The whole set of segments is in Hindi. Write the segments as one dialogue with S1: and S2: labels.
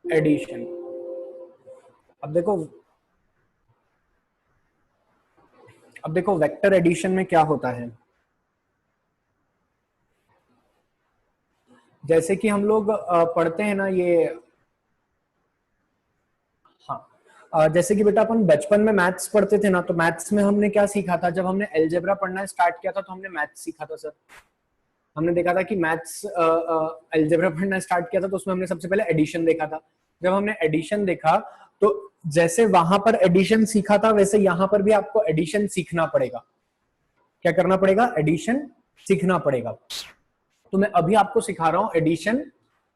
S1: एडिशन। अब देखो वेक्टर एडिशन में क्या होता है, जैसे कि हम लोग पढ़ते हैं ना ये, हाँ, जैसे कि बेटा अपन बचपन में मैथ्स पढ़ते थे ना, तो मैथ्स में हमने क्या सीखा था, जब हमने अलजेब्रा पढ़ना स्टार्ट किया था तो हमने मैथ्स सीखा था सर। हमने देखा था कि मैथ्स अलजेब्रा पढ़ना स्टार्ट किया था तो उसमें हमने सबसे पहले एडिशन देखा था। जब हमने एडिशन देखा तो जैसे वहां पर एडिशन सीखा था वैसे यहाँ पर भी आपको एडिशन सीखना पड़ेगा। क्या करना पड़ेगा? एडिशन सीखना पड़ेगा। तो मैं अभी आपको सिखा रहा हूं एडिशन,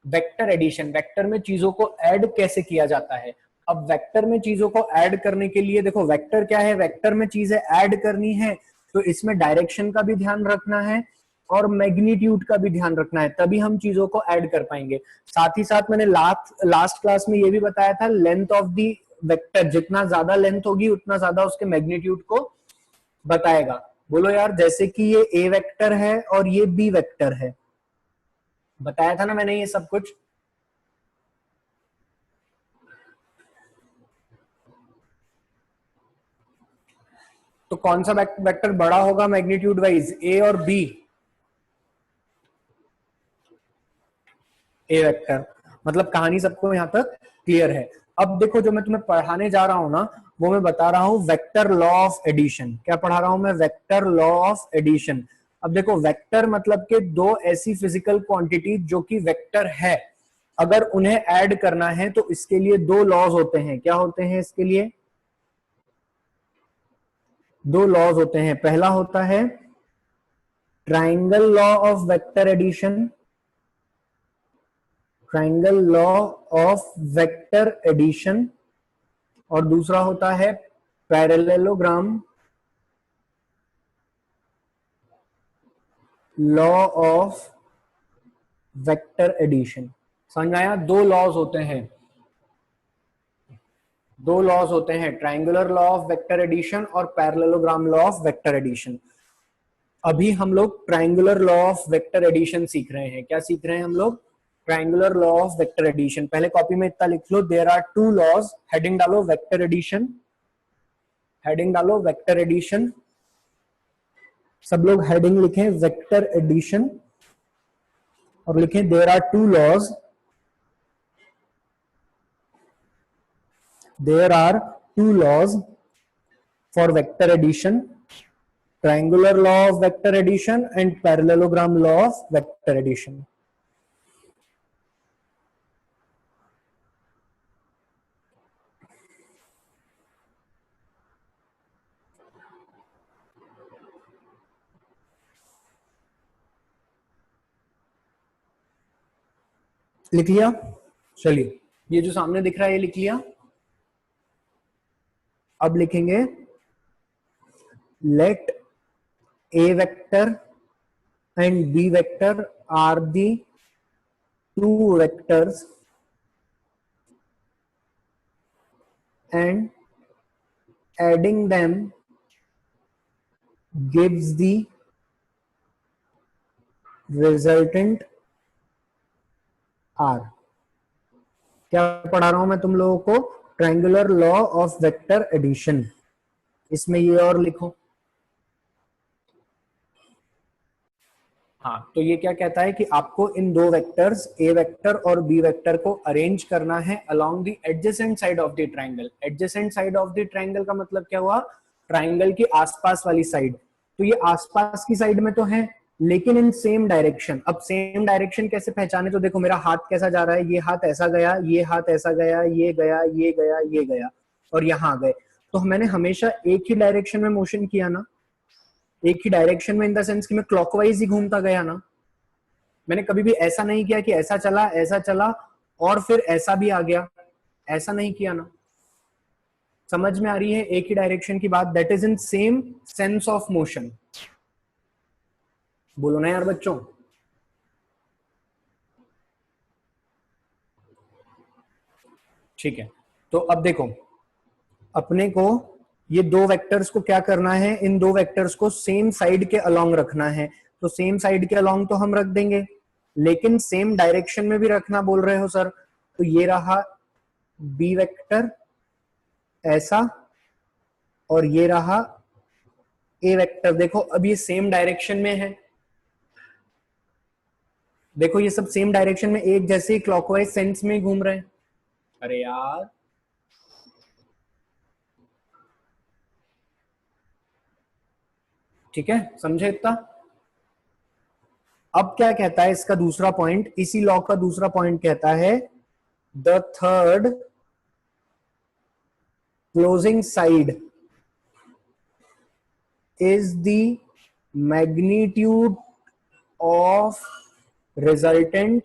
S1: वेक्टर एडिशन। वेक्टर में चीजों को ऐड कैसे किया जाता है। अब वेक्टर में चीजों को ऐड करने के लिए देखो वेक्टर क्या है, वेक्टर में चीजें ऐड करनी है तो इसमें डायरेक्शन का भी ध्यान रखना है और मैग्नीट्यूड का भी ध्यान रखना है, तभी हम चीजों को ऐड कर पाएंगे। साथ ही साथ मैंने लास्ट क्लास में ये भी बताया था, लेंथ ऑफ दी वेक्टर, जितना ज्यादा लेंथ होगी उतना ज्यादा उसके मैग्नीट्यूड को बताएगा। बोलो यार, जैसे कि ये ए वेक्टर है और ये बी वेक्टर है, बताया था ना मैंने ये सब कुछ। तो कौन सा वेक्टर बड़ा होगा मैग्नीट्यूड वाइज, ए और बी? ए वेक्टर। मतलब कहानी सबको यहां तक क्लियर है। अब देखो जो मैं तुम्हें पढ़ाने जा रहा हूं ना, वो मैं बता रहा हूं वेक्टर लॉ ऑफ एडिशन। क्या पढ़ा रहा हूं मैं? Vector law of addition. अब देखो वेक्टर मतलब के दो ऐसी फिजिकल क्वांटिटी जो कि वेक्टर है, अगर उन्हें ऐड करना है तो इसके लिए दो लॉज होते हैं। क्या होते हैं इसके लिए? दो लॉज होते हैं। पहला होता है triangle law of vector addition, triangle law of vector addition, और दूसरा होता है parallelogram law of vector addition. समझ आया? दो लॉज होते हैं, दो लॉज होते हैं, triangular law of vector addition और parallelogram law of vector addition. अभी हम लोग triangular law of vector addition सीख रहे हैं। क्या सीख रहे हैं हम लोग? Triangular law of vector addition. पहले कॉपी में इतना लिख लो, there are two laws, heading डालो वेक्टर एडिशन, हेडिंग डालो वेक्टर एडिशन, सब लोग हेडिंग लिखें वेक्टर एडिशन और लिखें there are two laws, there are two laws for vector addition, triangular law of vector addition and parallelogram law of vector addition. लिख लिया? चलिए ये जो सामने दिख रहा है ये लिख लिया। अब लिखेंगे let a vector and b vector are the two vectors and adding them gives the resultant r। क्या पढ़ा रहा हूं मैं तुम लोगों को? Triangular law of vector addition. इसमें ये और लिखो। हाँ, तो ये क्या कहता है कि आपको इन दो वेक्टर्स ए वेक्टर और बी वेक्टर को अरेंज करना है along the adjacent side of the triangle. Adjacent side of the triangle का मतलब क्या हुआ? ट्राइंगल की आसपास वाली साइड। तो ये आसपास की साइड में तो है लेकिन इन सेम डायरेक्शन। अब सेम डायरेक्शन कैसे पहचाने? तो देखो मेरा हाथ कैसा जा रहा है, ये हाथ ऐसा गया, ये हाथ ऐसा गया, ये गया, ये गया, ये गया और यहां गए। तो मैंने हमेशा एक ही डायरेक्शन में मोशन किया ना, एक ही डायरेक्शन में इन द सेंस कि मैं क्लॉकवाइज ही घूमता गया ना। मैंने कभी भी ऐसा नहीं किया कि ऐसा चला और फिर ऐसा भी आ गया, ऐसा नहीं किया ना। समझ में आ रही है एक ही डायरेक्शन की बात? That is in same sense of motion. बोलो ना यार बच्चों। ठीक है, तो अब देखो अपने को ये दो वेक्टर्स को क्या करना है, इन दो वेक्टर्स को सेम साइड के अलोंग रखना है। तो सेम साइड के अलोंग तो हम रख देंगे, लेकिन सेम डायरेक्शन में भी रखना बोल रहे हो सर, तो ये रहा बी वेक्टर ऐसा, और ये रहा ए वेक्टर। देखो अब ये सेम डायरेक्शन में है, देखो ये सब सेम डायरेक्शन में एक जैसे क्लॉकवाइज सेंस में घूम रहे हैं। अरे यार ठीक है, समझे इतना। अब क्या कहता है इसका दूसरा पॉइंट, इसी लॉ का दूसरा पॉइंट कहता है the third closing side is the magnitude of resultant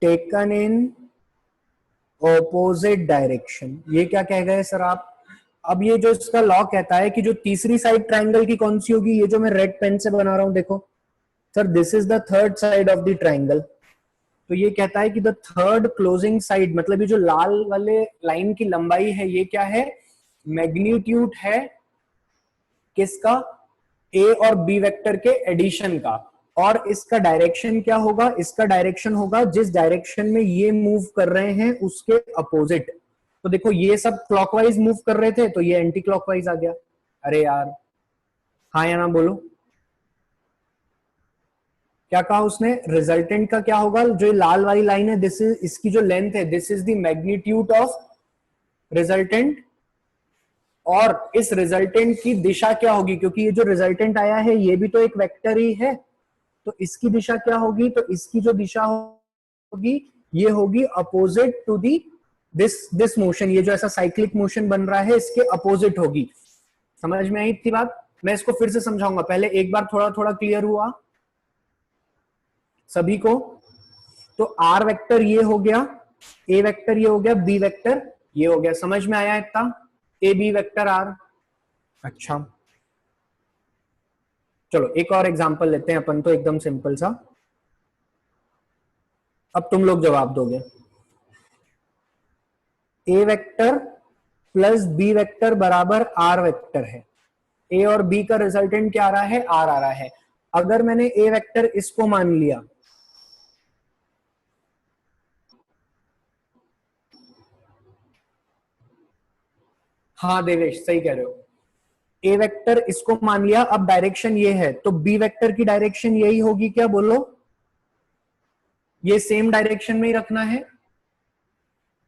S1: taken in opposite direction। ये क्या कह गए सर आप। अब ये जो इसका लॉ कहता है कि जो तीसरी साइड ट्राइंगल की कौन सी होगी, ये जो मैं रेड पेन से बना रहा हूं देखो sir, this is the third side of the triangle. तो ये कहता है कि द थर्ड क्लोजिंग साइड, मतलब ये जो लाल वाले लाइन की लंबाई है ये क्या है, मैग्नीट्यूड है किसका, ए और बी वेक्टर के एडिशन का। और इसका डायरेक्शन क्या होगा, इसका डायरेक्शन होगा जिस डायरेक्शन में ये मूव कर रहे हैं उसके अपोजिट। तो देखो ये सब क्लॉकवाइज मूव कर रहे थे तो ये एंटी क्लॉकवाइज आ गया। अरे यार हाँ या ना बोलो, क्या कहा उसने, रिजल्टेंट का क्या होगा, जो लाल वाली लाइन है दिस इज, इसकी जो लेंथ है this is the magnitude of resultant, और इस रिजल्टेंट की दिशा क्या होगी, क्योंकि ये जो रिजल्टेंट आया है ये भी तो एक वेक्टर ही है, तो इसकी दिशा क्या होगी, तो इसकी जो दिशा होगी ये होगी opposite to the this motion. ये जो ऐसा साइक्लिक मोशन बन रहा है इसके अपोजिट होगी। समझ में आई थी बात। मैं इसको फिर से समझाऊंगा, पहले एक बार थोड़ा थोड़ा क्लियर हुआ सभी को। तो आर वेक्टर ये हो गया, ए वेक्टर ये हो गया, बी वेक्टर ये हो गया। समझ में आया इतना, ए बी वेक्टर आर। अच्छा चलो एक और एग्जांपल लेते हैं अपन, तो एकदम सिंपल सा, अब तुम लोग जवाब दोगे। ए वेक्टर प्लस बी वेक्टर बराबर आर वेक्टर है। ए और बी का रिजल्टेंट क्या आ रहा है, आर आ रहा है। अगर मैंने ए वेक्टर इसको मान लिया, हाँ देवेश सही कह रहे हो, ए वेक्टर इसको मान लिया, अब डायरेक्शन ये है तो बी वेक्टर की डायरेक्शन यही होगी क्या, बोलो। ये सेम डायरेक्शन में ही रखना है।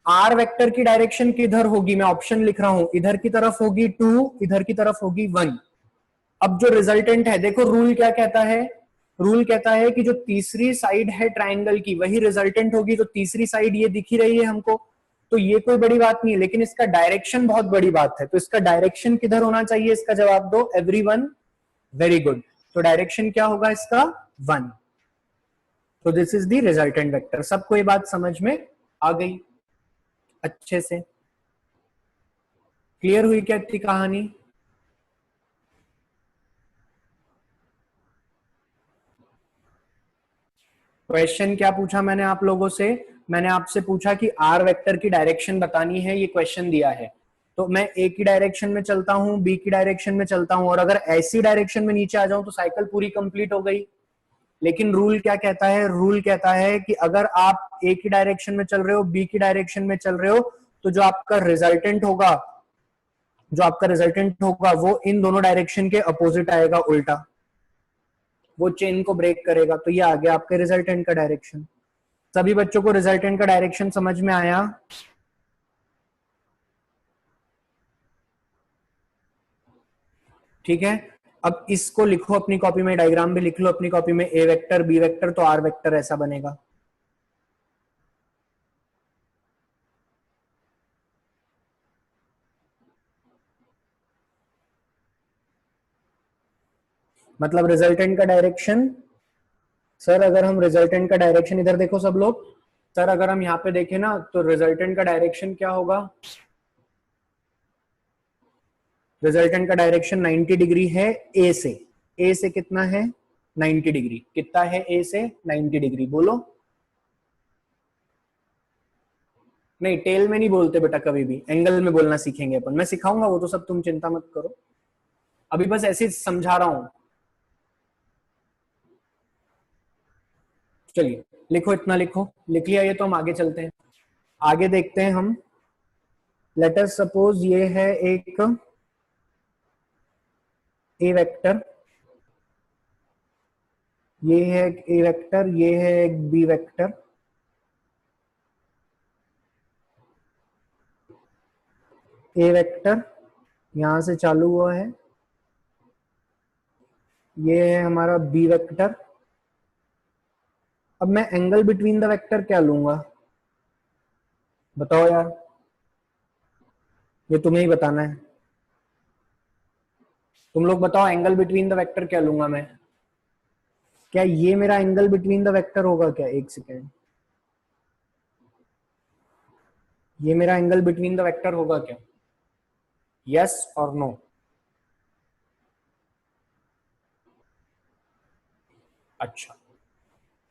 S1: आर वेक्टर की डायरेक्शन किधर होगी, मैं ऑप्शन लिख रहा हूं, इधर की तरफ होगी 2, इधर की तरफ होगी 1। अब जो रिजल्टेंट है देखो, रूल क्या कहता है, रूल कहता है कि जो तीसरी साइड है ट्राइंगल की वही रिजल्टेंट होगी। तो तीसरी साइड ये दिख ही रही है हमको, तो ये कोई बड़ी बात नहीं है, लेकिन इसका डायरेक्शन बहुत बड़ी बात है। तो इसका डायरेक्शन किधर होना चाहिए, इसका जवाब दो एवरीवन, वेरी गुड। तो डायरेक्शन क्या होगा इसका, 1। तो this is the resultant vector. सबको ये बात समझ में आ गई अच्छे से, क्लियर हुई क्या इतनी कहानी। क्वेश्चन क्या पूछा मैंने आप लोगों से, मैंने आपसे पूछा कि आर वेक्टर की डायरेक्शन बतानी है, ये क्वेश्चन दिया है। तो मैं ए की डायरेक्शन में चलता हूं, बी की डायरेक्शन में चलता हूं, और अगर ऐसी डायरेक्शन में नीचे आ जाऊं तो साइकिल पूरी कंप्लीट हो गई। लेकिन रूल क्या कहता है, रूल कहता है कि अगर आप ए की डायरेक्शन में चल रहे हो, बी की डायरेक्शन में चल रहे हो, तो जो आपका रिजल्टेंट होगा, जो आपका रिजल्टेंट होगा वो इन दोनों डायरेक्शन के अपोजिट आएगा, उल्टा, वो चेन को ब्रेक करेगा। तो ये आ गया आपके रिजल्टेंट का डायरेक्शन। सभी बच्चों को रिजल्टेंट का डायरेक्शन समझ में आया। ठीक है, अब इसको लिखो अपनी कॉपी में, डायग्राम भी लिख लो अपनी कॉपी में, ए वेक्टर बी वेक्टर तो आर वेक्टर ऐसा बनेगा। मतलब रिजल्टेंट का डायरेक्शन, सर अगर हम रिजल्टेंट का डायरेक्शन, इधर देखो सब लोग, सर अगर हम यहाँ पे देखें ना तो रिजल्टेंट का डायरेक्शन क्या होगा, रिजल्टेंट का डायरेक्शन 90 डिग्री है ए से। ए से कितना है 90 डिग्री, कितना है ए से 90 डिग्री, बोलो। नहीं टेल में नहीं बोलते बेटा, कभी भी एंगल में बोलना सीखेंगे अपन, मैं सिखाऊंगा वो तो सब, तुम चिंता मत करो, अभी बस ऐसे समझा रहा हूं। चलिए लिखो, इतना लिखो, लिख लिया ये तो हम आगे चलते हैं, आगे देखते हैं हम। लेट अस सपोज ये है एक ए वेक्टर, ये है एक ए वेक्टर, ये है एक बी वेक्टर, ए वेक्टर यहां से चालू हुआ है, ये है हमारा बी वेक्टर। अब मैं एंगल बिटवीन द वेक्टर क्या लूंगा, बताओ यार, ये तुम्हें ही बताना है। तुम लोग बताओ एंगल बिटवीन द वेक्टर क्या लूंगा मैं, क्या ये मेरा एंगल बिटवीन द वेक्टर होगा क्या, एक सेकेंड, ये मेरा एंगल बिटवीन द वेक्टर होगा क्या, यस और नो? अच्छा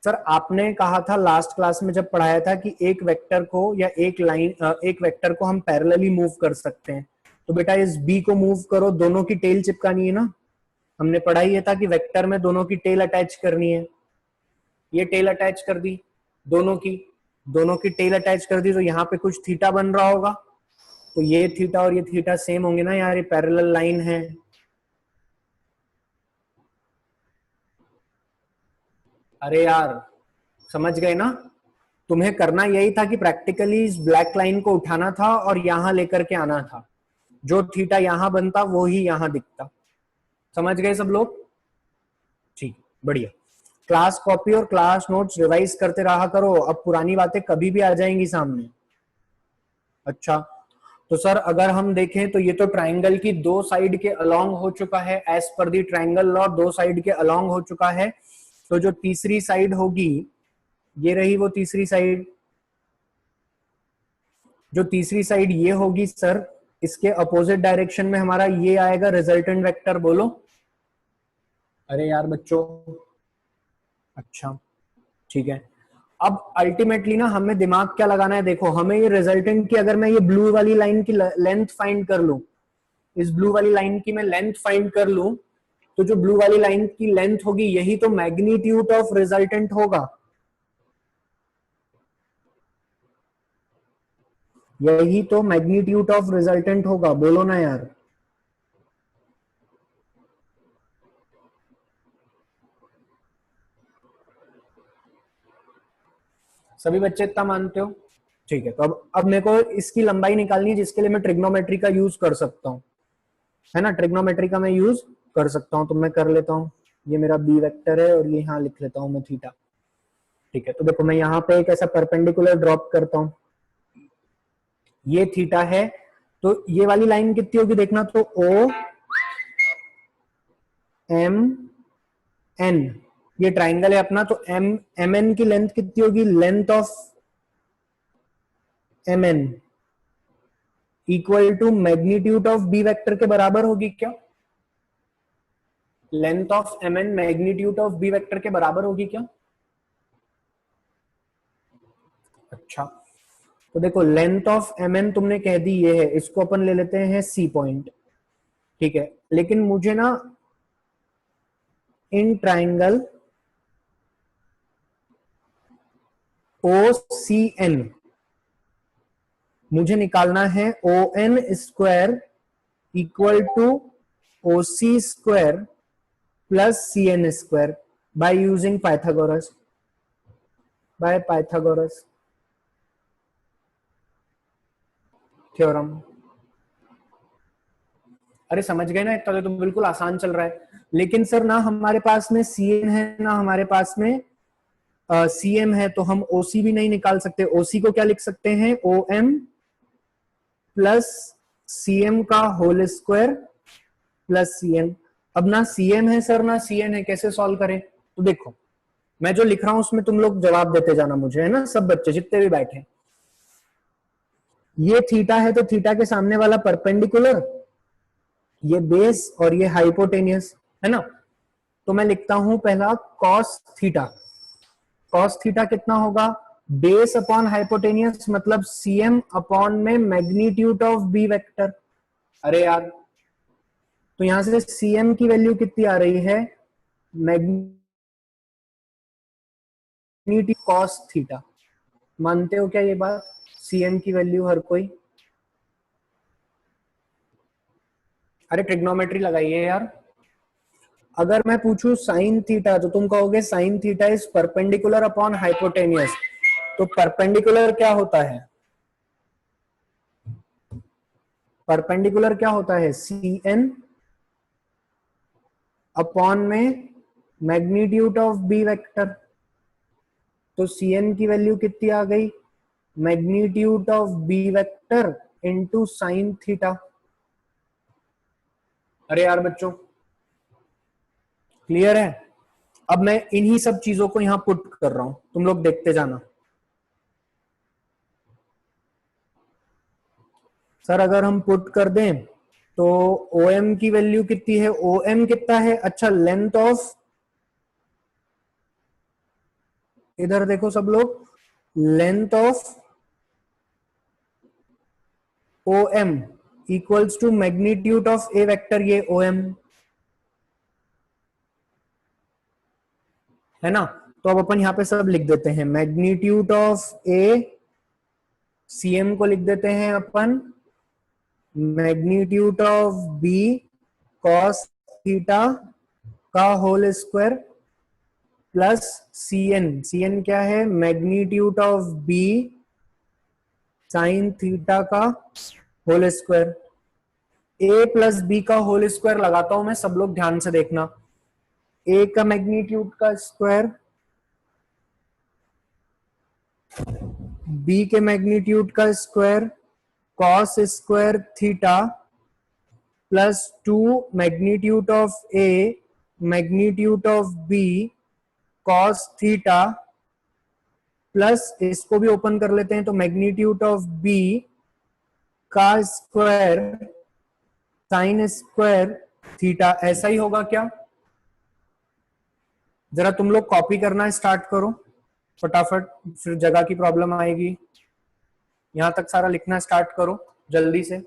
S1: सर, आपने कहा था लास्ट क्लास में जब पढ़ाया था कि एक वेक्टर को या एक लाइन, एक वेक्टर को हम पैरेलली मूव कर सकते हैं, तो बेटा इस बी को मूव करो, दोनों की टेल चिपकानी है ना। हमने पढ़ा ही था कि वेक्टर में दोनों की टेल अटैच करनी है, ये टेल अटैच कर दी, दोनों की, दोनों की टेल अटैच कर दी, तो यहाँ पे कुछ थीटा बन रहा होगा, तो ये थीटा और ये थीटा सेम होंगे ना यार, ये पैरेलल लाइन है। अरे यार समझ गए ना, तुम्हें करना यही था कि प्रैक्टिकली इस ब्लैक लाइन को उठाना था और यहां लेकर के आना था, जो थीटा यहां बनता वो ही यहां दिखता। समझ गए सब लोग? ठीक, बढ़िया। क्लास कॉपी और क्लास नोट्स रिवाइज करते रहा करो, अब पुरानी बातें कभी भी आ जाएंगी सामने। अच्छा, तो सर अगर हम देखें तो ये तो ट्राइंगल की दो साइड के अलोंग हो चुका है, एज पर दी ट्राइंगल लॉ दो साइड के अलोंग हो चुका है, तो जो तीसरी साइड होगी, ये रही वो तीसरी साइड, जो तीसरी साइड ये होगी सर, इसके अपोजिट डायरेक्शन में हमारा ये आएगा रिजल्टेंट वेक्टर, बोलो। अरे यार बच्चों, अच्छा ठीक है। अब अल्टीमेटली ना हमें दिमाग क्या लगाना है, देखो हमें ये रिजल्टेंट की, अगर मैं ये ब्लू वाली लाइन की लेंथ फाइंड कर लूं, इस ब्लू वाली लाइन की मैं लेंथ फाइंड कर लूं, तो जो ब्लू वाली लाइन की लेंथ होगी यही तो मैग्नीट्यूड ऑफ रिजल्टेंट होगा, यही तो मैग्नीट्यूड ऑफ रिजल्टेंट होगा, बोलो ना यार। सभी बच्चे इतना मानते हो? ठीक है, तो अब मेरे को इसकी लंबाई निकालनी है, जिसके लिए मैं ट्रिग्नोमेट्री का यूज कर सकता हूँ, है ना, ट्रिग्नोमेट्री का मैं यूज कर सकता हूँ, तो मैं कर लेता हूँ, ये मेरा बी वेक्टर है और ये यहाँ लिख लेता हूँ मैं थीटा। ठीक है, तो देखो मैं यहाँ पे एक ऐसा परपेंडिकुलर ड्रॉप करता हूँ, ये थीटा है, तो ये वाली लाइन कितनी होगी देखना, तो ओ एम एन, ये ट्राइंगल है अपना, तो एम एम एन की लेंथ कितनी होगी, length of M N equal to magnitude of B vector के बराबर होगी क्या, length of M N magnitude of B vector के बराबर होगी क्या? अच्छा, तो देखो लेंथ ऑफ एम एन तुमने कह दी ये है, इसको अपन ले लेते हैं सी पॉइंट, ठीक है, लेकिन मुझे ना in triangle O C N मुझे निकालना है O N square equal to O C square plus C N square by using Pythagoras, by Pythagoras theorem. अरे समझ गए ना, इतना तो बिल्कुल आसान चल रहा है, लेकिन सर ना हमारे पास में सी एन है ना हमारे पास में सी एम है, तो हम ओसी भी नहीं निकाल सकते, ओसी को क्या लिख सकते हैं, O M plus C M का whole square plus C N. अब ना सी एम है सर ना सी एन है, कैसे सॉल्व करें, तो देखो मैं जो लिख रहा हूं उसमें तुम लोग जवाब देते जाना मुझे, है ना, सब बच्चे जितने भी बैठे, ये थीटा है तो थीटा के सामने वाला परपेंडिकुलर, ये बेस और ये हाइपोटेनियस, है ना, तो मैं लिखता हूं पहला कॉस थीटा, कॉस थीटा कितना होगा, बेस अपॉन हाइपोटेनियस मतलब सीएम अपॉन में मैग्नीट्यूड ऑफ बी वेक्टर। अरे यार, तो यहां से सीएम की वैल्यू कितनी आ रही है, मैग्नीट्यूड मैग्नीट्यूड कॉस थीटा। मानते हो क्या ये बात? Cn की वैल्यू हर कोई? अरे ट्रिग्नोमेट्री लगाइए यार। अगर मैं पूछूं साइन थीटा तो तुम कहोगे sine theta is perpendicular upon hypotenuse. तो परपेंडिकुलर क्या होता है? परपेंडिकुलर क्या होता है? Cn अपॉन में मैग्नीट्यूड ऑफ बी वेक्टर। तो Cn की वैल्यू कितनी आ गई? Magnitude of B vector into sine theta. अरे यार बच्चों क्लियर है? अब मैं इन्हीं सब चीजों को यहां पुट कर रहा हूं, तुम लोग देखते जाना। सर अगर हम पुट कर दें तो OM की वैल्यू कितनी है? OM कितना है? अच्छा लेंथ ऑफ, इधर देखो सब लोग, length of OM equals to magnitude of A vector, ये OM है ना। तो अब अपन यहां पे सब लिख देते हैं, मैग्नीट्यूड ऑफ ए, CM को लिख देते हैं अपन magnitude of B cos theta का होल स्क्वायर प्लस CN क्या है? Magnitude of B sine theta का whole square. A plus B का होल स्क्वायर लगाता हूं मैं, सब लोग ध्यान से देखना। ए का मैग्नीट्यूड का स्क्वायर, बी के मैग्नीट्यूड का square, cos square theta plus 2 magnitude of A magnitude of B cos theta plus इसको भी ओपन कर लेते हैं तो मैग्नीट्यूड ऑफ बी का स्क्वायर साइन स्क्वायर थीटा। ऐसा ही होगा क्या? जरा तुम लोग कॉपी करना स्टार्ट करो फटाफट, फिर जगह की प्रॉब्लम आएगी। यहां तक सारा लिखना स्टार्ट करो जल्दी से।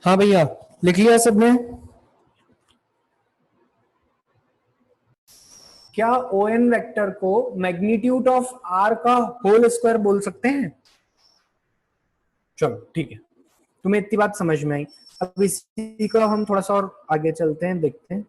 S1: हाँ भैया लिख लिया सबने? क्या ON वेक्टर को मैग्नीट्यूड ऑफ R का होल स्क्वायर बोल सकते हैं? चलो ठीक है, तुम्हें इतनी बात समझ में आई। अब इसी का हम थोड़ा सा और आगे चलते हैं, देखते हैं।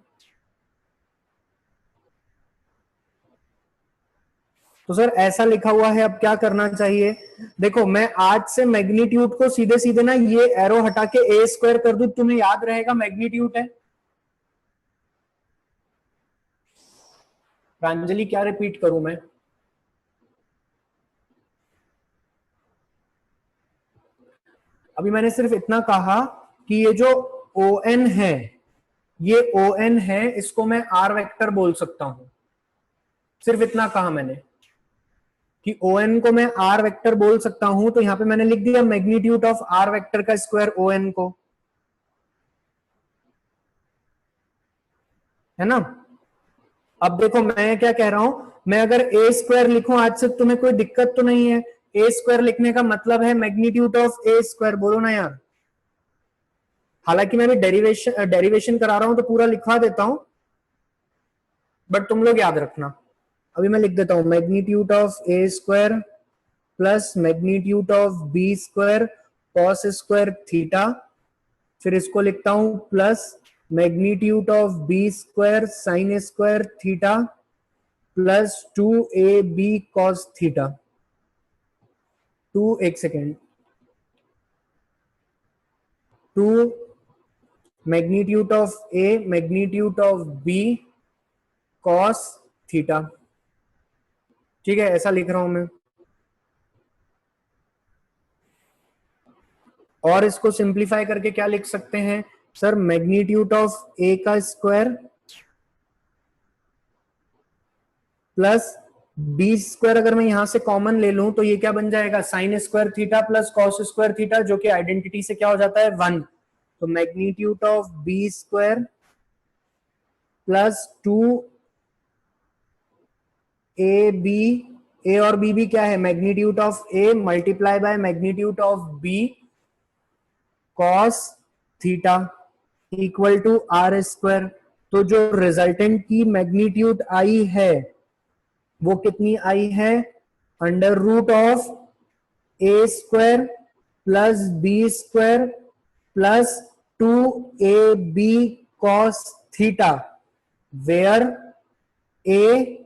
S1: तो सर ऐसा लिखा हुआ है, अब क्या करना चाहिए? देखो मैं आज से मैग्नीट्यूड को सीधे सीधे ना ये एरो हटा के ए स्क्वायर कर दूं, तुम्हें याद रहेगा मैग्नीट्यूड है। प्रांजलि क्या रिपीट करूं मैं? अभी मैंने सिर्फ इतना कहा कि ये जो ON है, ये ON है, इसको मैं R वेक्टर बोल सकता हूं। सिर्फ इतना कहा मैंने कि ON को मैं R वेक्टर बोल सकता हूं, तो यहां पे मैंने लिख दिया मैग्नीट्यूड ऑफ R वेक्टर का स्क्वायर ON को, है ना। अब देखो मैं क्या कह रहा हूं मैं अगर ए स्क्वायर लिखूं आज से तुम्हें कोई दिक्कत तो नहीं है? ए स्क्वायर लिखने का मतलब है मैग्नीट्यूड ऑफ ए स्क्वायर, बोलो ना यार। हालांकि मैं भी डेरिवेशन करा रहा हूं तो पूरा लिखवा देता हूं, बट तुम लोग याद रखना। अभी मैं लिख देता हूं magnitude of A square plus magnitude of B square cos square theta, फिर इसको लिखता हूं plus magnitude of B square sine square theta plus 2ab cos theta. एक second, 2 magnitude of A magnitude of B cos theta. ठीक है, ऐसा लिख रहा हूं मैं। और इसको सिंप्लीफाई करके क्या लिख सकते हैं सर? मैग्नीट्यूड ऑफ ए का स्क्वायर प्लस बी स्क्वायर, अगर मैं यहां से कॉमन ले लूं तो ये क्या बन जाएगा? Sign square theta plus cos square theta, जो कि आइडेंटिटी से क्या हो जाता है? 1। तो magnitude of B square plus 2ab, A और बी भी क्या है? Magnitude of A multiply by magnitude of B cos theta equal to R square. तो जो रिजल्टेंट की मैग्नीट्यूड आई है वो कितनी आई है? Under root of A square plus B square plus 2ab cos theta, where A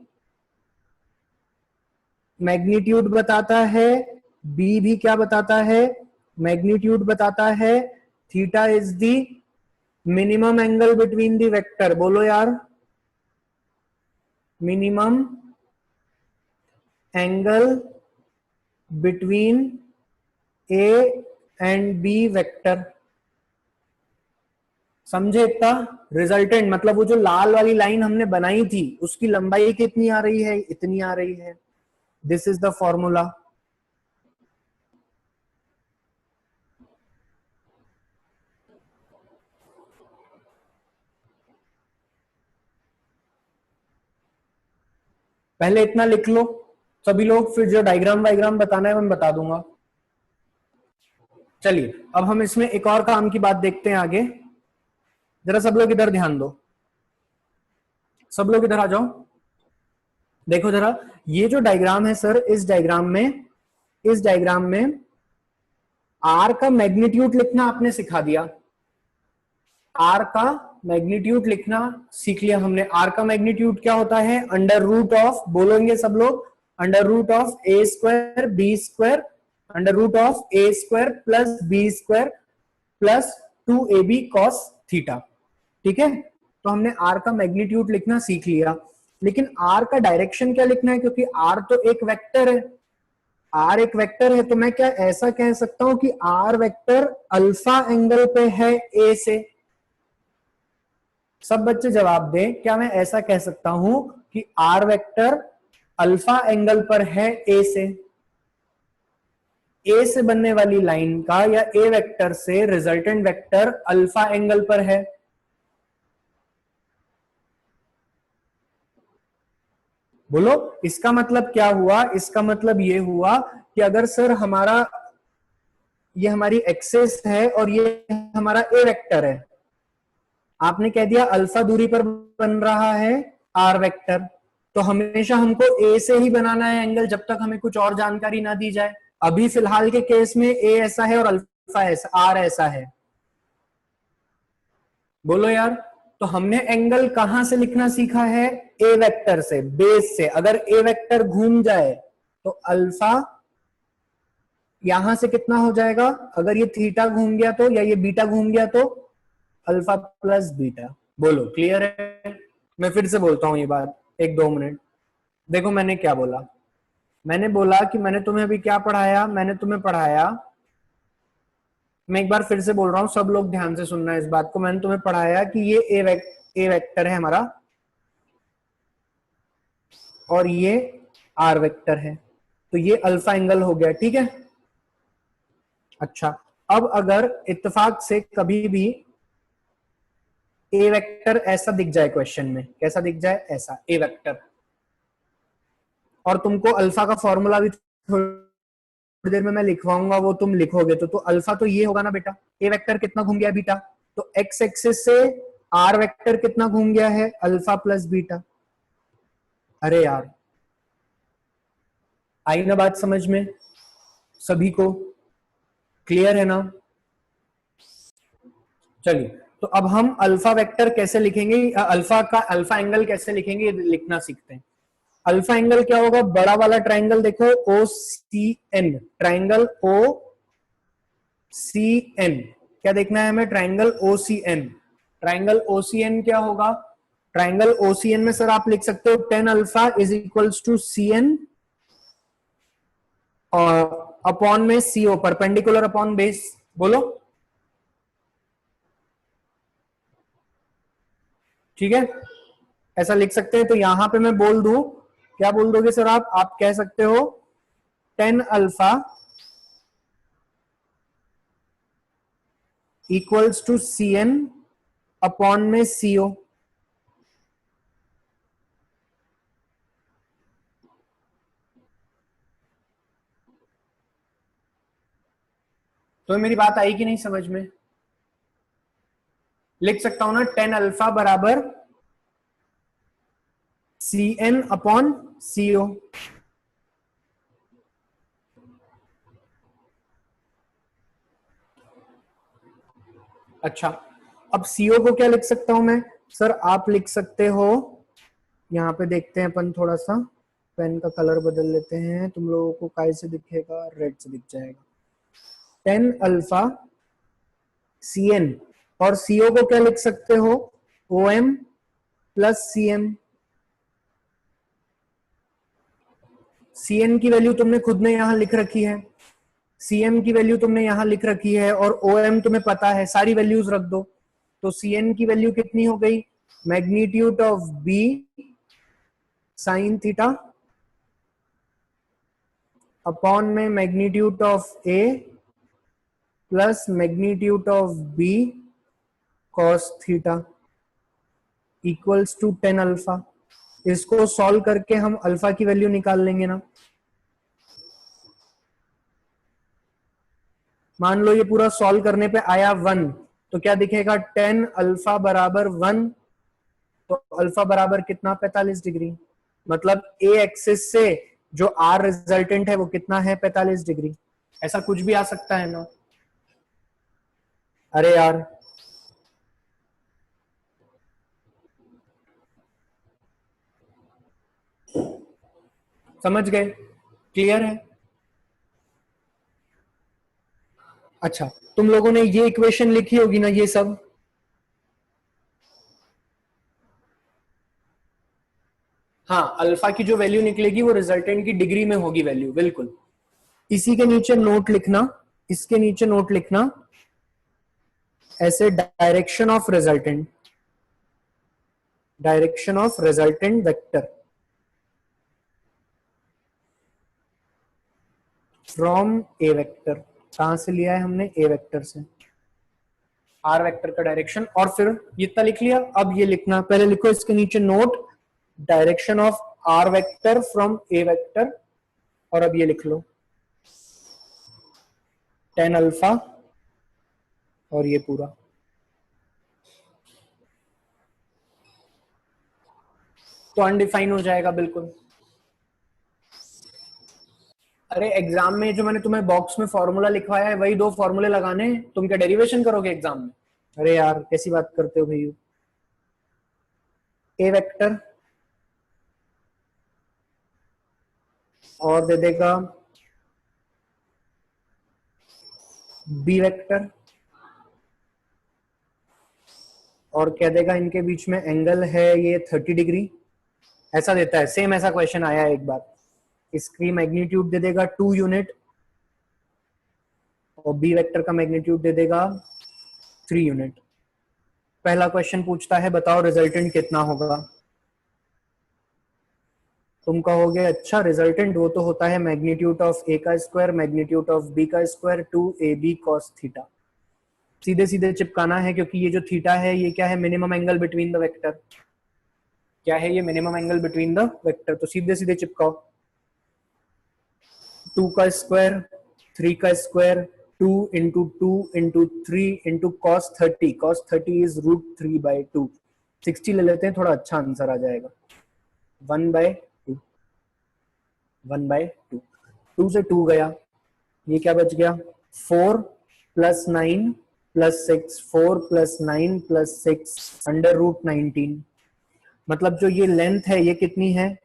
S1: magnitude बताता है, बी भी क्या बताता है? मैग्नीट्यूड बताता है, theta is the minimum angle between the vector. बोलो यार, minimum angle between A and B vector. समझे इतना? रिजल्टेंट मतलब वो जो लाल वाली लाइन हमने बनाई थी उसकी लंबाई कितनी आ रही है? इतनी आ रही है। This is the formula. पहले इतना लिख लो सभी लोग, फिर जो डायग्राम वाइग्राम बताना है मैं बता दूंगा। चलिए अब हम इसमें एक और काम की बात देखते हैं आगे। जरा सब लोग इधर ध्यान दो, सब लोग इधर आ जाओ। देखो जरा, ये जो डायग्राम है सर, इस डायग्राम में आर का मैग्नीट्यूड लिखना आपने सिखा दिया। आर का मैग्नीट्यूड लिखना सीख लिया हमने। आर का मैग्नीट्यूड क्या होता है? अंडर रूट ऑफ, बोलेंगे सब लोग, under root of A square B square, under root of A square plus B square plus 2ab cos theta. ठीक है, तो हमने आर का मैग्नीट्यूड लिखना सीख लिया, लेकिन आर का डायरेक्शन क्या लिखना है? क्योंकि आर तो एक वेक्टर है, आर एक वेक्टर है, तो मैं क्या ऐसा कह सकता हूं कि आर वेक्टर अल्फा एंगल पे है ए से? सब बच्चे जवाब दें, क्या मैं ऐसा कह सकता हूं कि आर वेक्टर अल्फा एंगल पर है ए से? ए से बनने वाली लाइन का या ए वेक्टर से रिजल्टेंट वेक्टर अल्फा एंगल पर है। बोलो, इसका मतलब क्या हुआ? इसका मतलब ये हुआ कि अगर सर हमारा ये हमारी एक्सेस है और ये हमारा ए वेक्टर है, आपने कह दिया अल्फा दूरी पर बन रहा है आर वेक्टर, तो हमेशा हमको ए से ही बनाना है एंगल जब तक हमें कुछ और जानकारी ना दी जाए। अभी फिलहाल के केस में ए ऐसा है और अल्फा ऐसा, आर ऐसा है। बोलो यार, तो हमने एंगल कहां से लिखना सीखा है? ए वेक्टर से, बेस से। अगर ए वेक्टर घूम जाए तो अल्फा यहां से कितना हो जाएगा? अगर ये थीटा घूम गया तो, या ये बीटा घूम गया तो अल्फा प्लस बीटा। बोलो क्लियर है? मैं फिर से बोलता हूं ये बात, 1-2 मिनट। देखो मैंने क्या बोला, मैंने बोला कि मैंने तुम्हें अभी क्या पढ़ाया? मैंने तुम्हें पढ़ाया, मैं एक बार फिर से बोल रहा हूं, सब लोग ध्यान से सुनना इस बात को। मैंने तुम्हें पढ़ाया कि ये ए वेक्टर है हमारा और ये आर वेक्टर है, तो ये अल्फा एंगल हो गया। ठीक है, अच्छा अब अगर इत्तेफाक से कभी भी ए वेक्टर ऐसा दिख जाए क्वेश्चन में, कैसा दिख जाए? ऐसा ए वेक्टर, और तुमको अल्फा का फॉर्मूला भी थोड़ी देर में मैं लिखवाऊंगा, वो तुम लिखोगे। तो अल्फा तो ये होगा ना बेटा, ए वेक्टर कितना घूम गया बीटा, तो एक्स एक्सिस से आर वेक्टर कितना घूम गया है, अल्फा प्लस बीटा। अरे यार, आई ना बात समझ में सभी को? क्लियर है ना? चलिए, तो अब हम अल्फा वेक्टर कैसे लिखेंगे, अल्फा का अल्फा एंगल कैसे लिखेंगे ये लिखना सीखते हैं। अल्फा एंगल क्या होगा, बड़ा वाला ट्राइंगल देखो, O C N, triangle O C N, क्या देखना है हमें, triangle O C N. Triangle O C N क्या होगा, ट्राइंगल ओ सी एन में सर आप लिख सकते हो tan alpha is equals to C N और अपॉन में सीओ, परपेंडिकुलर अपॉन बेस। बोलो, ठीक है, ऐसा लिख सकते हैं। तो यहां पे मैं बोल दूं, क्या बोल दोगे सर आप कह सकते हो tan alpha equals to C N upon में सीओ। तो मेरी बात आई कि नहीं समझ में? लिख सकता हूं ना, टेन अल्फा बराबर सी एन अपॉन सीओ। अच्छा, अब सीओ को क्या लिख सकता हूं मैं, सर आप लिख सकते हो, यहां पे देखते हैं अपन, थोड़ा सा पेन का कलर बदल लेते हैं, तुम लोगों को काय से दिखेगा, रेड से दिख जाएगा। टेन अल्फा सी एन, और सीओ को क्या लिख सकते हो, O M plus C M. C N की वैल्यू तुमने खुद ने यहां लिख रखी है, सी एम की वैल्यू तुमने यहां लिख रखी है, और ओ एम तुम्हें पता है, सारी वैल्यूज रख दो। तो सी एन की वैल्यू कितनी हो गई, magnitude of B sine theta upon में magnitude of A plus magnitude of B cos theta equals to tan alpha. इसको सॉल्व करके हम अल्फा की वैल्यू निकाल लेंगे ना। मान लो ये पूरा सॉल्व करने पे आया 1, तो क्या दिखेगा, टेन अल्फा बराबर 1, तो अल्फा बराबर कितना, 45 डिग्री। मतलब ए एक्सिस से जो आर रिजल्टेंट है वो कितना है, 45 डिग्री। ऐसा कुछ भी आ सकता है ना। अरे यार, समझ गए? क्लियर है? अच्छा, तुम लोगों ने ये इक्वेशन लिखी होगी ना, ये सब। हाँ, अल्फा की जो वैल्यू निकलेगी वो रिजल्टेंट की डिग्री में होगी वैल्यू, बिल्कुल। इसी के नीचे नोट लिखना, इसके नीचे नोट लिखना ऐसे, direction of resultant, direction of resultant vector from A vector. कहां से लिया है हमने, ए वेक्टर से, आर वेक्टर का डायरेक्शन। और फिर ये इतना लिख लिया, अब ये लिखना, पहले लिखो इसके नीचे note, direction of R vector from A vector, और अब ये लिख लो टेन अल्फा और ये पूरा। तो अनडिफाइन हो जाएगा बिल्कुल। अरे एग्जाम में जो मैंने तुम्हें बॉक्स में फॉर्मूला लिखवाया है वही दो फॉर्मूले लगाने हैं, तुम क्या डेरिवेशन करोगे एग्जाम में? अरे यार, कैसी बात करते हो भैया। ए वेक्टर और दे देगा बी वेक्टर, और कह देगा इनके बीच में एंगल है ये 30 डिग्री, ऐसा देता है। सेम ऐसा क्वेश्चन आया है एक बार, इसकी मैग्नीट्यूड दे देगा 2 यूनिट और बी वेक्टर का मैग्नीट्यूड दे देगा 3 यूनिट। पहला क्वेश्चन पूछता है बताओ रिजल्टेंट कितना होगा। तुम कहोगे अच्छा रिजल्टेंट वो तो होता है मैग्नीट्यूड ऑफ ए का स्क्वायर मैग्नीट्यूड ऑफ बी का square two A B cos theta. सीधे सीधे चिपकाना है, क्योंकि ये जो थीटा है ये क्या है, minimum angle between the vector. क्या है ये, minimum angle between the vector, तो सीधे सीधे चिपकाओ। 2 का स्क्वायर, 3 का square, 2 into 2 into 3 into cos 30, cos 30 is √3/2, 60 ले लेते हैं, थोड़ा अच्छा आंसर आ जाएगा। 1/2, 1/2, 2 से 2 गया, ये क्या बच गया, 4 प्लस 9 प्लस 6, 4 प्लस 9 प्लस 6 √19। मतलब जो ये लेंथ है ये कितनी है,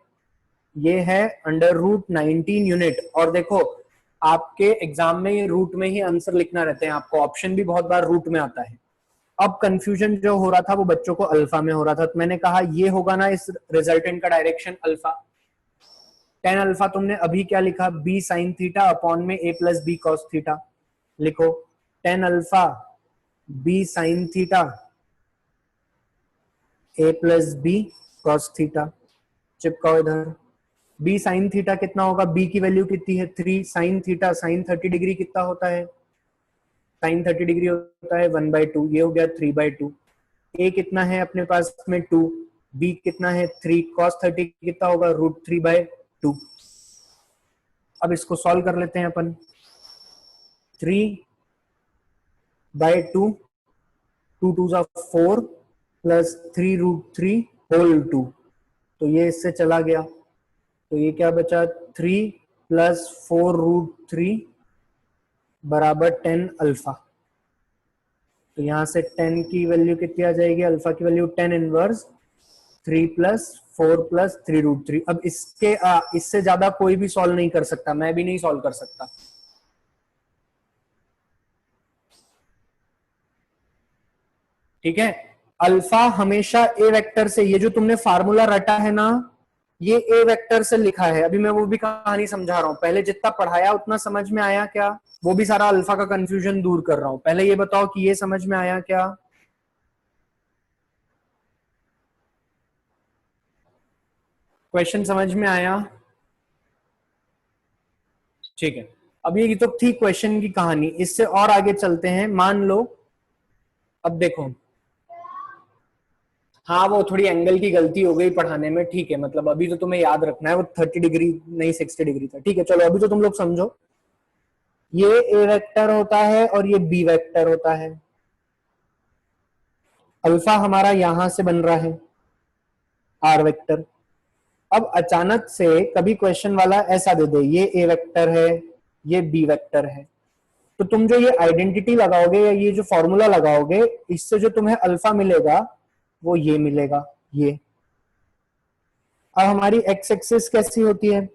S1: ये है √19 यूनिट। और देखो आपके एग्जाम में ये रूट में ही आंसर लिखना रहते हैं, आपको ऑप्शन भी बहुत बार रूट में आता है। अब कंफ्यूजन जो हो रहा था वो बच्चों को अल्फा में हो रहा था, तो मैंने कहा ये होगा ना इस रिजल्टेंट का डायरेक्शन अल्फा। टेन अल्फा तुमने अभी क्या लिखा, बी साइन थीटा अपॉन में A plus B cos theta. लिखो tan alpha B sine theta A plus B cos theta, चिपकाओ इधर। बी साइन थीटा कितना होगा, बी की वैल्यू कितनी है 3, साइन थीटा साइन 30 डिग्री कितना होता है, साइन 30 डिग्री होता है 1/2, ये हो गया 3/2। ए कितना है अपने पास में 2, बी कितना है 3, cos 30 कितना होगा √3/2। अब इसको सॉल्व कर लेते हैं अपन, 3/2, 2 2 4 प्लस 3√3/2, तो ये इससे चला गया, तो ये क्या बचा 3 प्लस 4√3 बराबर 10 अल्फा। तो यहां से 10 की वैल्यू कितनी आ जाएगी, अल्फा की वैल्यू 10 इनवर्स 3 प्लस 4 प्लस 3√3। अब इससे ज्यादा कोई भी सॉल्व नहीं कर सकता, मैं भी नहीं सॉल्व कर सकता। ठीक है, अल्फा हमेशा ए वेक्टर से, ये जो तुमने फार्मूला रटा है ना ये ए वेक्टर से लिखा है। अभी मैं वो भी कहानी समझा रहा हूं, पहले जितना पढ़ाया उतना समझ में आया क्या, वो भी सारा अल्फा का कंफ्यूजन दूर कर रहा हूं। पहले ये बताओ कि ये समझ में आया क्या, क्वेश्चन समझ में आया, ठीक है। अब ये तो थी क्वेश्चन की कहानी, इससे और आगे चलते हैं। मान लो अब देखो, हाँ वो थोड़ी एंगल की गलती हो गई पढ़ाने में, ठीक है, मतलब अभी तो तुम्हें याद रखना है वो 30 डिग्री नहीं 60 डिग्री था, ठीक है। चलो अभी तो तुम लोग समझो, ये ए वेक्टर होता है और ये बी वेक्टर होता है। अल्फा हमारा यहां से बन रहा है आर वेक्टर। अब अचानक से कभी क्वेश्चन वाला ऐसा दे दे ये ए वेक्टर है ये बी वेक्टर है, तो तुम जो ये आइडेंटिटी लगाओगे या ये जो फॉर्मूला लगाओगे, इससे जो तुम्हें अल्फा मिलेगा वो ये मिलेगा, ये। अब हमारी एक्स एक्सिस कैसी होती है,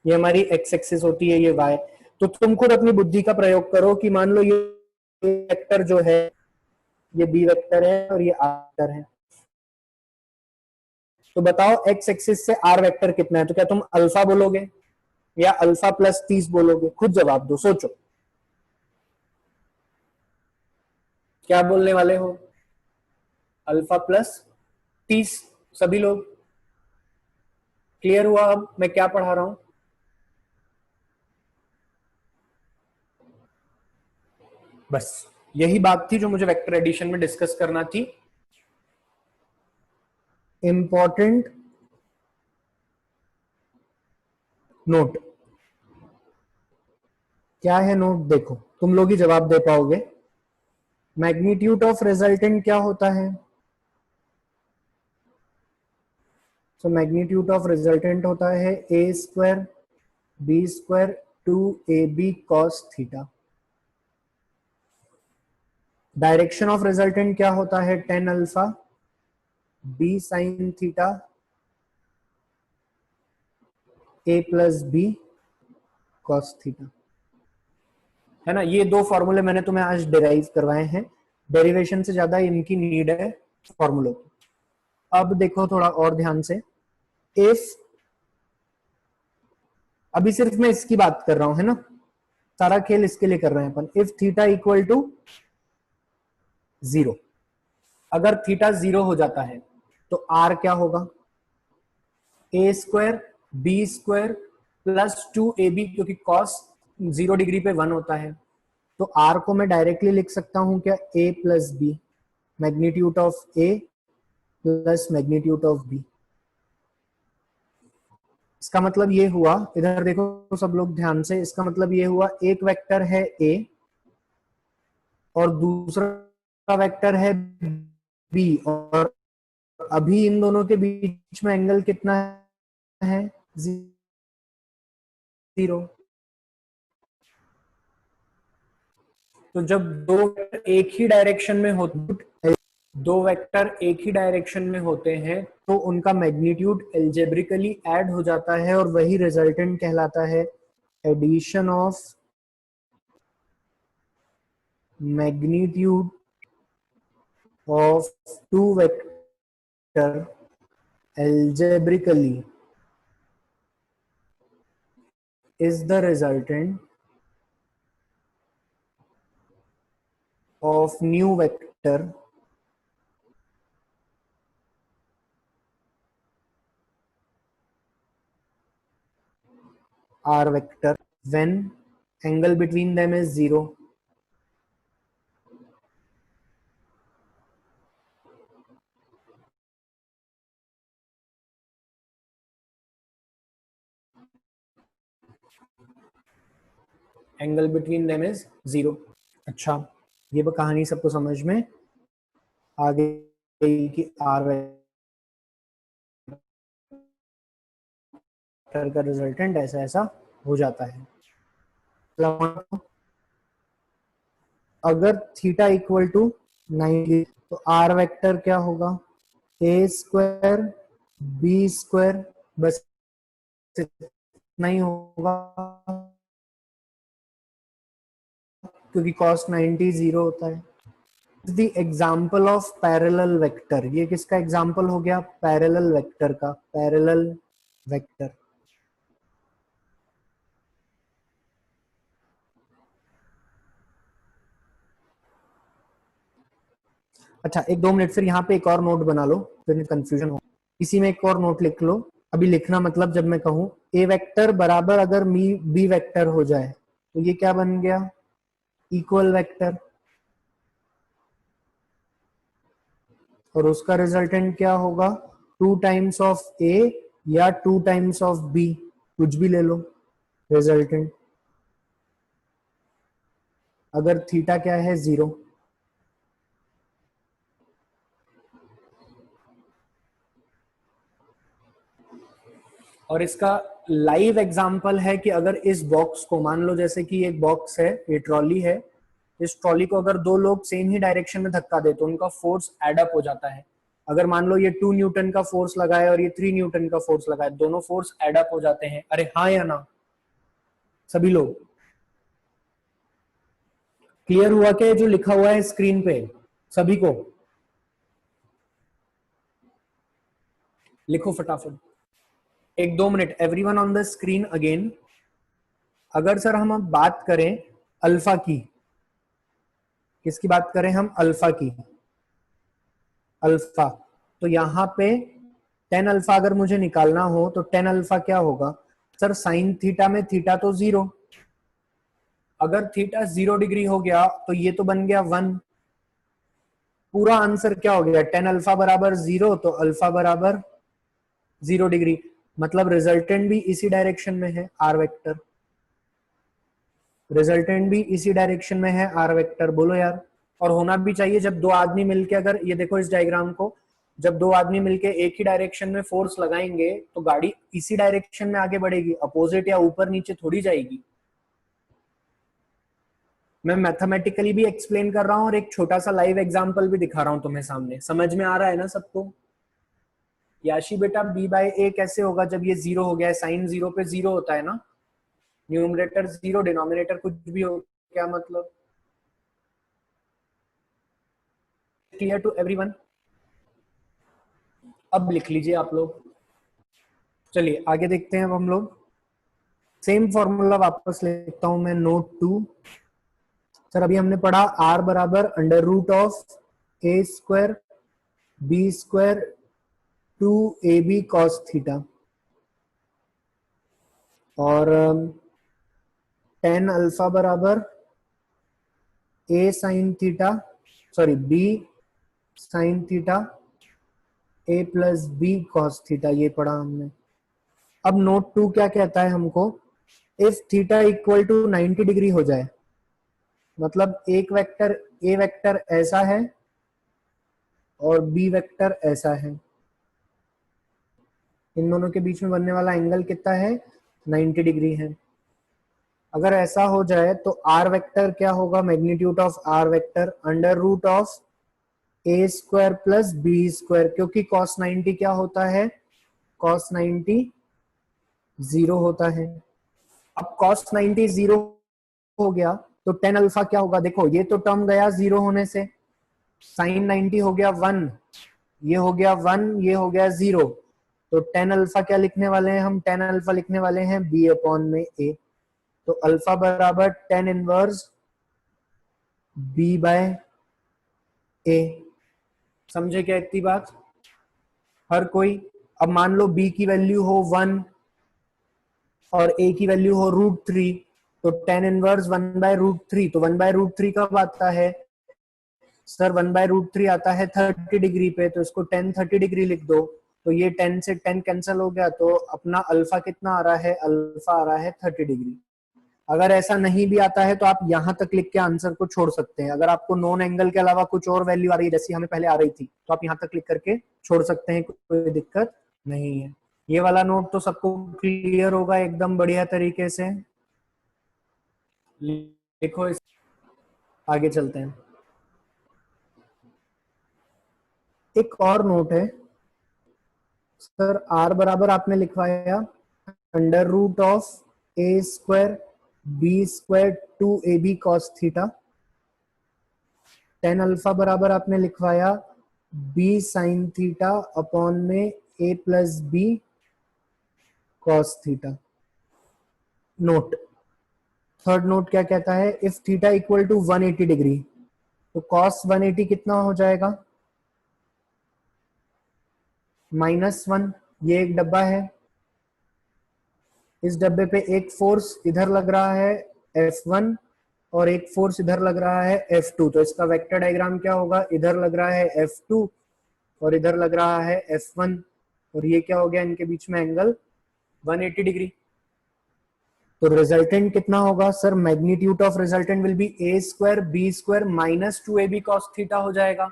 S1: ये हमारी एक्स एक्सिस होती है, ये वाई। तो तुम खुद अपनी बुद्धि का प्रयोग करो कि मान लो ये वेक्टर जो है ये बी वेक्टर है और ये आर वेक्टर है, तो बताओ एक्स एक्सिस से आर वेक्टर कितना है, तो क्या तुम अल्फा बोलोगे या अल्फा प्लस 30 बोलोगे, खुद जवाब दो, सोचो क्या बोलने वाले हो। अल्फा प्लस 30, सभी लोग क्लियर हुआ अब मैं क्या पढ़ा रहा हूं। बस यही बात थी जो मुझे वेक्टर एडिशन में डिस्कस करना थी। इंपॉर्टेंट नोट, क्या है नोट, देखो तुम लोग ही जवाब दे पाओगे। मैग्नीट्यूड ऑफ रिजल्टेंट क्या होता है, तो मैग्नीट्यूड ऑफ रिजल्टेंट होता है A square B square 2ab cos theta. Direction of resultant क्या होता है, tan alpha B sine theta A plus B cos theta, है ना। ये दो फॉर्मूले मैंने तुम्हें आज डिराइव करवाए हैं, डेरिवेशन से ज्यादा इनकी नीड है फॉर्मूलों की। अब देखो थोड़ा और ध्यान से, इफ, अभी सिर्फ मैं इसकी बात कर रहा हूं, है ना, सारा खेल इसके लिए कर रहे हैं अपन। इफ थीटा इक्वल टू 0, अगर थीटा 0 हो जाता है तो आर क्या होगा, A square B square plus 2ab, क्योंकि कॉस 0 डिग्री पे 1 होता है, तो आर को मैं डायरेक्टली लिख सकता हूं क्या, A plus B, magnitude of A plus magnitude of B. इसका मतलब ये हुआ, इधर देखो सब लोग ध्यान से, इसका मतलब ये हुआ एक वेक्टर है ए और दूसरा वेक्टर है बी, और अभी इन दोनों के बीच में एंगल कितना है? 0। तो जब दो वेक्टर एक ही डायरेक्शन में होते, दो वेक्टर एक ही डायरेक्शन में होते हैं तो उनका मैग्नीट्यूड एल्जेब्रिकली ऐड हो जाता है और वही रिजल्टेंट कहलाता है addition of magnitude of two vector algebraically is the resultant of new vector r vector when angle between them is 0. Angle between them is 0। अच्छा, ये कहानी सबको समझ में आ गई कि आर वेक्टर का रिजल्टेंट ऐसा ऐसा हो जाता है। अगर थीटा इक्वल टू 90 तो आर वेक्टर क्या होगा? ए स्क्वायर बी स्क्वायर, बस इतना ही होगा क्योंकि cos 90 0 होता है। The example of parallel vector, ये किसका एग्जाम्पल हो गया? पैरेलल वेक्टर का। पैरेलल वेक्टर अच्छा, एक दो मिनट फिर यहाँ पे एक और नोट बना लो, फिर कंफ्यूजन हो। इसी में एक और नोट लिख लो, अभी लिखना, मतलब जब मैं कहूँ ए वेक्टर बराबर अगर बी वेक्टर हो जाए तो ये क्या बन गया? Equal vector. और उसका रिजल्टेंट क्या होगा? 2 टाइम्स ऑफ ए या 2 टाइम्स ऑफ बी, कुछ भी ले लो रिजल्टेंट, अगर थीटा क्या है? 0। और इसका लाइव एग्जांपल है कि अगर इस बॉक्स को मान लो, जैसे कि एक बॉक्स है, ये ट्रॉली है, इस ट्रॉली को अगर दो लोग सेम ही डायरेक्शन में धक्का दे तो उनका फोर्स एड अप हो जाता है। अगर मान लो ये 2 न्यूटन का फोर्स लगाए और ये 3 न्यूटन का फोर्स लगाए, दोनों फोर्स एड अप हो जाते हैं। अरे हाँ या ना सभी लोग? क्लियर हुआ क्या जो लिखा हुआ है स्क्रीन पे सभी को? लिखो फटाफट, 1-2 minute. Everyone on the screen again. अगर सर हम अब बात करें अल्फा की, किसकी बात करें हम? अल्फा की। अल्फा, तो यहाँ पे 10 अल्फा अगर मुझे निकालना हो तो 10 अल्फा क्या होगा? सर साइन थीटा में थीटा तो 0, अगर थीटा 0 डिग्री हो गया तो ये तो बन गया 1। पूरा आंसर क्या हो गया? 10 अल्फा बराबर 0 तो अल्फा बराबर 0 डिग्री, मतलब रिजल्टेंट भी इसी डायरेक्शन में है आर वेक्टर। रिजल्टेंट भी इसी डायरेक्शन में है आर वेक्टर। बोलो यार। और होना भी चाहिए, जब दो आदमी मिलके, अगर ये देखो इस डायग्राम को, जब दो आदमी मिलके एक ही डायरेक्शन में फोर्स लगाएंगे तो गाड़ी इसी डायरेक्शन में आगे बढ़ेगी, अपोजिट या ऊपर नीचे थोड़ी जाएगी। मैं मैथमेटिकली भी एक्सप्लेन कर रहा हूँ और एक छोटा सा लाइव एग्जांपल भी दिखा रहा हूँ तुम्हें सामने। समझ में आ रहा है ना सबको? याशी बेटा बी बाय ए कैसे होगा जब ये 0 हो गया है? साइन 0 पे 0 होता है ना, न्यूमरेटर 0 डिनोमिनेटर कुछ भी हो, क्या मतलब? Clear to everyone? अब लिख लीजिए आप लोग। चलिए आगे देखते हैं अब हम लोग। सेम फॉर्मूला वापस लिखता हूं मैं, नोट 2। सर अभी हमने पढ़ा आर बराबर under root of A square B square 2ab cos theta, और 10 अल्फा बराबर A sine theta, sorry B sine theta A plus B cos theta, ये पढ़ा हमने। अब नोट 2 क्या कहता है हमको, if theta equal to 90 degree हो जाए, मतलब एक वेक्टर ए वेक्टर ऐसा है और बी वेक्टर ऐसा है, इन दोनों के बीच में बनने वाला एंगल कितना है, 90 डिग्री है। अगर ऐसा हो जाए तो आर वेक्टर क्या होगा, magnitude of R vector under root of A square plus B square, क्योंकि cos 90 क्या होता है, cos 90 जीरो होता है। अब cos 90 जीरो हो गया तो टेन अल्फा क्या होगा, देखो ये तो टर्म गया जीरो होने से, साइन 90 हो गया 1, ये हो गया 1, ये हो गया 0, तो टेन अल्फा क्या लिखने वाले हैं हम, टेन अल्फा लिखने वाले हैं बी अपॉन में ए। तो अल्फा बराबर टेन इनवर्स बी बाय ए। समझे क्या इतनी बात हर कोई? अब मान लो b की वैल्यू हो 1 और a की वैल्यू हो √3, तो टेन इनवर्स 1/√3, तो 1/√3 कब आता है सर, 1/√3 आता है 30 डिग्री पे, तो इसको 10 30 डिग्री लिख दो, तो ये 10 से 10 कैंसिल हो गया, तो अपना अल्फा कितना आ रहा है, अल्फा आ रहा है 30 डिग्री। अगर ऐसा नहीं भी आता है तो आप यहां तक लिख के आंसर को छोड़ सकते हैं। अगर आपको नॉन एंगल के अलावा कुछ और वैल्यू आ रही है जैसी हमें पहले आ रही थी, तो आप यहां तक लिख करके छोड़ सकते हैं, कोई दिक्कत नहीं है। ये वाला नोट तो सबको क्लियर होगा एकदम बढ़िया तरीके से। देखो आगे चलते हैं। एक और नोट है सर, आर बराबर आपने लिखवाया under root of A square B square 2ab cos theta, tan alpha बराबर आपने लिखवाया b sin थीटा अपॉन में a plus B cos theta. Note third note क्या कहता है, if theta equal to 180 degree, तो cos 180 कितना हो जाएगा, -1। ये एक डब्बा है, इस डब्बे पे एक फोर्स इधर लग रहा है F1 और एक फोर्स इधर लग रहा है F2, तो इसका वेक्टर डायग्राम क्या होगा, इधर लग रहा है F2 और इधर लग रहा है F1, और ये क्या हो गया, इनके बीच में एंगल 180 डिग्री। तो रिजल्टेंट कितना होगा sir, magnitude of resultant will be a square B square minus 2ab cos theta हो जाएगा।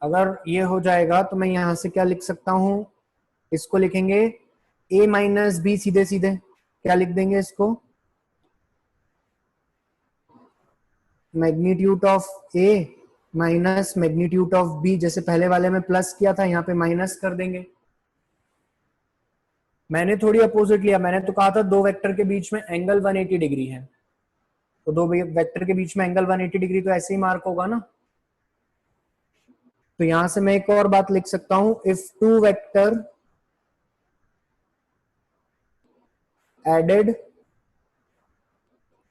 S1: अगर ये हो जाएगा तो मैं यहां से क्या लिख सकता हूं, इसको लिखेंगे a माइनस बी, सीधे सीधे क्या लिख देंगे इसको, magnitude of a minus magnitude of b, जैसे पहले वाले में प्लस किया था यहाँ पे माइनस कर देंगे। मैंने थोड़ी अपोजिट लिया, मैंने तो कहा था दो वेक्टर के बीच में एंगल 180 डिग्री है, तो दो वेक्टर के बीच में एंगल 180 डिग्री तो ऐसे ही मार्क होगा ना। तो यहां से मैं एक और बात लिख सकता हूं, if two vector added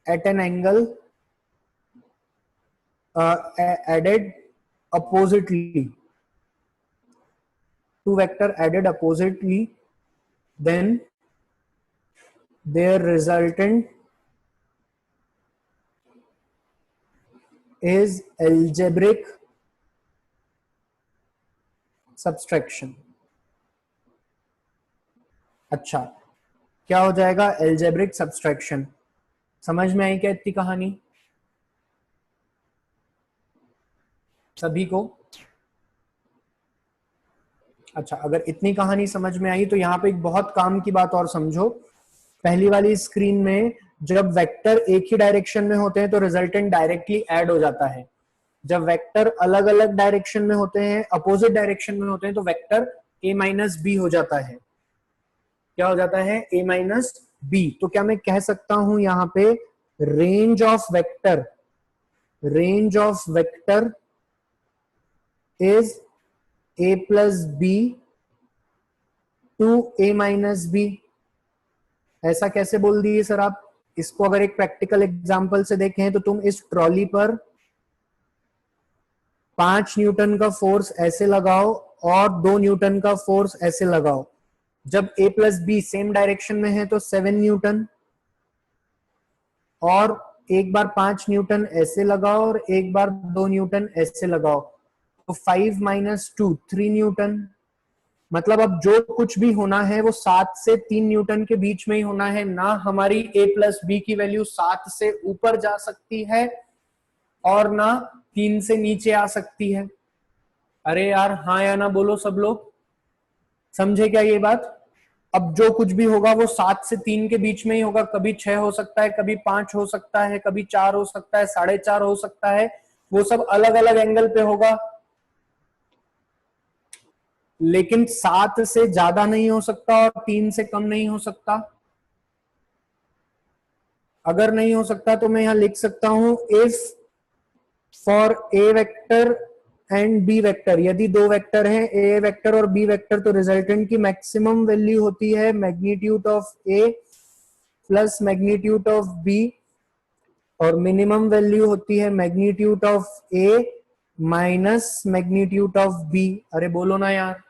S1: at an angle added oppositely, two vector added oppositely, then their resultant is algebraic subtraction। अच्छा, क्या हो जाएगा, algebraic subtraction। समझ में आई क्या इतनी कहानी सभी को? अच्छा, अगर इतनी कहानी समझ में आई तो यहाँ पे एक बहुत काम की बात और समझो। पहली वाली स्क्रीन में जब वेक्टर एक ही डायरेक्शन में होते हैं तो रिजल्टेंट डायरेक्टली ऐड हो जाता है। जब वेक्टर अलग अलग डायरेक्शन में होते हैं, अपोजिट डायरेक्शन में होते हैं, तो वेक्टर a माइनस बी हो जाता है। क्या हो जाता है, a माइनस बी। तो क्या मैं कह सकता हूं यहाँ पे range of vector is a plus B to a minus B. ऐसा कैसे बोल दिए सर आप? इसको अगर एक प्रैक्टिकल एग्जांपल से देखें तो तुम इस ट्रॉली पर 5 न्यूटन का फोर्स ऐसे लगाओ और 2 न्यूटन का फोर्स ऐसे लगाओ। जब a plus B same direction में है तो 7 न्यूटन, और एक बार 5 न्यूटन ऐसे लगाओ और एक बार 2 न्यूटन ऐसे लगाओ, तो 5 माइनस 2 3 न्यूटन। मतलब अब जो कुछ भी होना है वो 7 से 3 न्यूटन के बीच में ही होना है, ना हमारी a प्लस बी की वैल्यू 7 से ऊपर जा सकती है और ना 3 से नीचे आ सकती है। अरे यार हाँ या ना बोलो सब लोग, समझे क्या ये बात? अब जो कुछ भी होगा वो 7 से 3 के बीच में ही होगा, कभी 6 हो सकता है, कभी 5 हो सकता है, कभी 4 हो सकता है, 4.5 हो सकता है, वो सब अलग अलग एंगल पे होगा, लेकिन 7 से ज्यादा नहीं हो सकता और 3 से कम नहीं हो सकता। अगर नहीं हो सकता तो मैं यहां लिख सकता हूं if for A vector and B vector, यदि दो वेक्टर हैं ए वेक्टर और बी वेक्टर, तो रिजल्टेंट की मैक्सिमम वैल्यू होती है magnitude of A plus magnitude of B और मिनिमम वैल्यू होती है magnitude of A minus magnitude of B. अरे बोलो ना यार,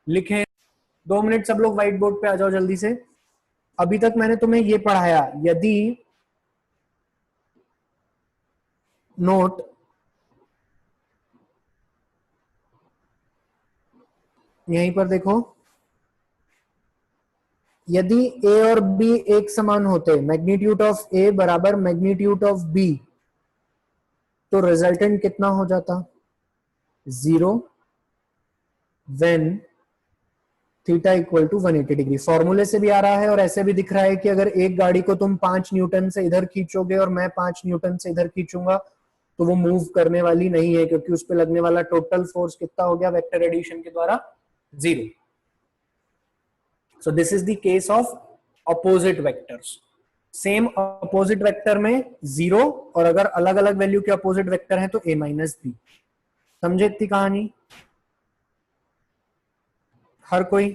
S1: लिखें। 2 मिनट सब लोग व्हाइट बोर्ड पे आ जाओ जल्दी से। अभी तक मैंने तुम्हें ये पढ़ाया, यदि नोट यहीं पर देखो, यदि a और b एक समान होते, मैग्नीट्यूड ऑफ a बराबर मैग्नीट्यूड ऑफ b, तो रिजल्टेंट कितना हो जाता? 0 when theta equal to 180 degree. फॉर्मूले से भी आ रहा है और ऐसे भी दिख रहा है कि अगर एक गाड़ी को तुम 5 न्यूटन से इधर खींचोगे और मैं 5 न्यूटन से इधर खींचूंगा तो वो मूव करने वाली नहीं है, क्योंकि उस पर लगने वाला टोटल फोर्स कितना हो गया वेक्टर एडिशन के द्वारा? 0। So this is the case of opposite vectors. Same opposite vector में 0, और अगर अलग अलग वैल्यू के अपोजिट वेक्टर हैं तो a माइनस बी। समझे इतनी कहानी? हर कोई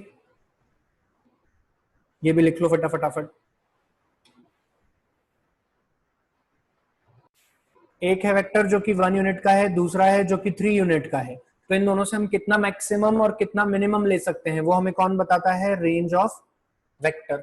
S1: ये भी लिख लो फटाफट। एक है वेक्टर जो कि 1 यूनिट का है, दूसरा है जो कि 3 यूनिट का है, तो इन दोनों से हम कितना मैक्सिमम और कितना मिनिमम ले सकते हैं वो हमें कौन बताता है? Range of vector.